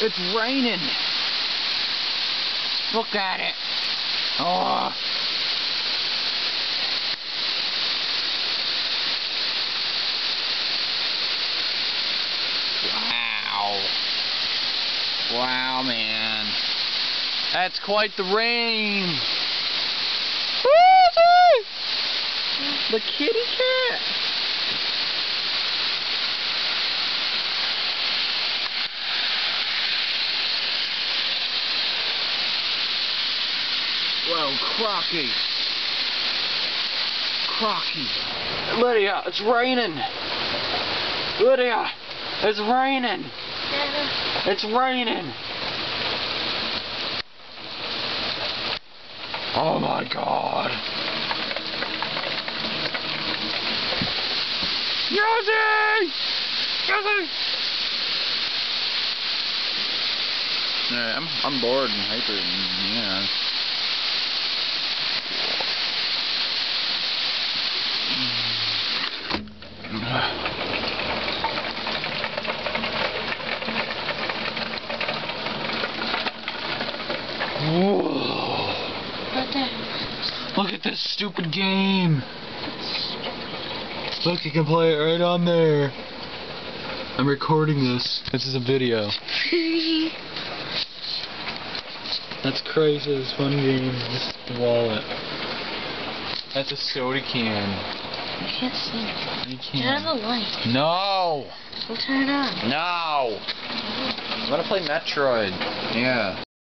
It's raining. Look at it. Oh. Wow. Wow, man. That's quite the rain. Woo-hoo! The kitty cat. Whoa, Crocky. Crocky. Lydia, it's raining. Lydia, it's raining. It's raining. Oh my God. Yoshi! Yoshi! Yeah, I'm bored and hyper and yeah. Whoa. Look at this stupid game. Look, you can play it right on there. I'm recording this. This is a video. That's crazy. This fun game. This is the wallet. That's a soda can. I can't see it. You can't. Turn on the light. No. We'll turn it on. No. I'm gonna play Metroid. Yeah.